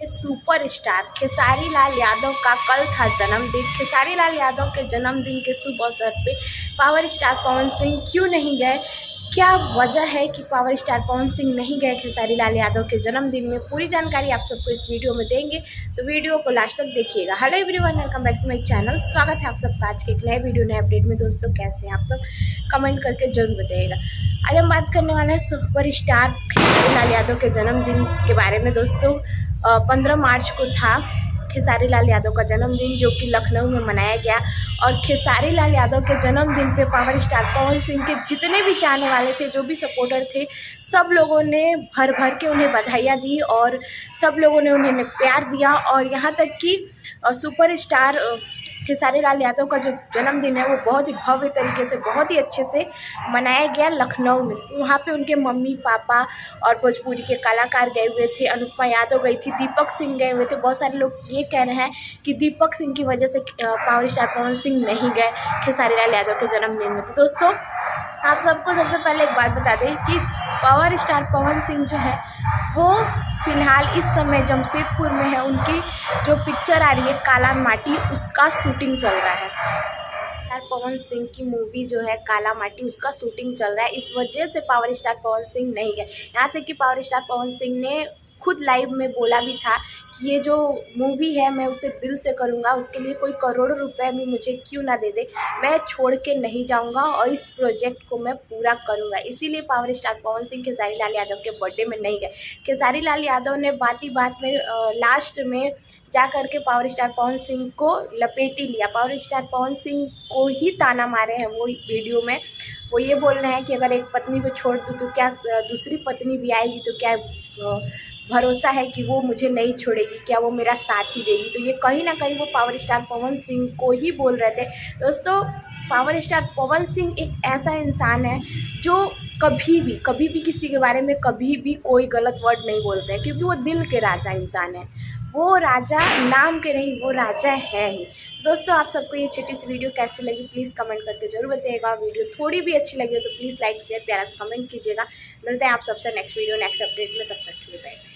Superstar Khesari Lal Yadav का कल था जन्मदिन। खेसारी लाल यादव के जन्मदिन के शुभ अवसर पे पावर स्टार पवन सिंह क्यों नहीं गए, क्या वजह है कि पावर स्टार पवन सिंह नहीं गए खेसारी लाल यादव के जन्मदिन में, पूरी जानकारी आप सबको इस वीडियो में देंगे, तो वीडियो को लास्ट तक देखिएगा। Hello everyone, welcome back to my channel. स्वागत है आप सबका आज के एक नए वीडियो नए अपडेट में। दोस्तों कैसे हैं आप सब, कमेंट करके जरूर बताइएगा। आज हम बात करने वाले हैं सुपर स्टार खेसारी लाल यादव के जन्मदिन के बारे में। दोस्तों 15 मार्च को था खेसारी लाल यादव का जन्मदिन, जो कि लखनऊ में मनाया गया। और खेसारी लाल यादव के जन्मदिन पे पावर स्टार पवन सिंह के जितने भी चाहने वाले थे, जो भी सपोर्टर थे, सब लोगों ने भर भर के उन्हें बधाइयाँ दी और सब लोगों ने उन्हें प्यार दिया। और यहाँ तक कि सुपर स्टार खेसारी लाल यादव का जो जन्मदिन है वो बहुत ही भव्य तरीके से, बहुत ही अच्छे से मनाया गया लखनऊ में। वहाँ पे उनके मम्मी पापा और भोजपुरी के कलाकार गए हुए थे। अनुपमा यादव गई थी, दीपक सिंह गए हुए थे। बहुत सारे लोग ये कह रहे हैं कि दीपक सिंह की वजह से पावर स्टार पवन सिंह नहीं गए खेसारी लाल यादव के जन्मदिन में। तो दोस्तों आप सबको सबसे पहले एक बात बता दें कि पावर स्टार पवन सिंह जो है वो फ़िलहाल इस समय जमशेदपुर में है। उनकी जो पिक्चर आ रही है काला माटी, उसका शूटिंग चल रहा है। स्टार पवन सिंह की मूवी जो है काला माटी, उसका शूटिंग चल रहा है। इस वजह से पावर स्टार पवन सिंह नहीं गए। यहाँ तक कि पावर स्टार पवन सिंह ने खुद लाइव में बोला भी था कि ये जो मूवी है मैं उसे दिल से करूँगा, उसके लिए कोई करोड़ों रुपए भी मुझे क्यों ना दे दे, मैं छोड़ के नहीं जाऊँगा और इस प्रोजेक्ट को मैं पूरा करूँगा। इसीलिए पावर स्टार पवन सिंह खेसारी लाल यादव के बर्थडे में नहीं गए। खेसारी लाल यादव ने बात ही बात में लास्ट में जा कर के पावर स्टार पवन सिंह को लपेट ही लिया। पावर स्टार पवन सिंह को ही ताना मारे हैं वो वीडियो में। वो ये बोल रहे हैं कि अगर एक पत्नी को छोड़ दूँ तो क्या दूसरी पत्नी भी आएगी, तो क्या भरोसा है कि वो मुझे नहीं छोड़ेगी, क्या वो मेरा साथ ही देगी। तो ये कहीं ना कहीं वो पावर स्टार पवन सिंह को ही बोल रहे थे। दोस्तों पावर स्टार पवन सिंह एक ऐसा इंसान है जो कभी भी किसी के बारे में कभी भी कोई गलत वर्ड नहीं बोलते हैं, क्योंकि वो दिल के राजा इंसान है। वो राजा नाम के नहीं, वो राजा है ही। दोस्तों आप सबको ये छोटी सी वीडियो कैसी लगी प्लीज़ कमेंट करके जरूर बताइएगा। वीडियो थोड़ी भी अच्छी लगी हो तो प्लीज़ लाइक शेयर प्यारा सा कमेंट कीजिएगा। मिलते हैं आप सबसे नेक्स्ट वीडियो नेक्स्ट अपडेट में, तब तक के लिए बाय।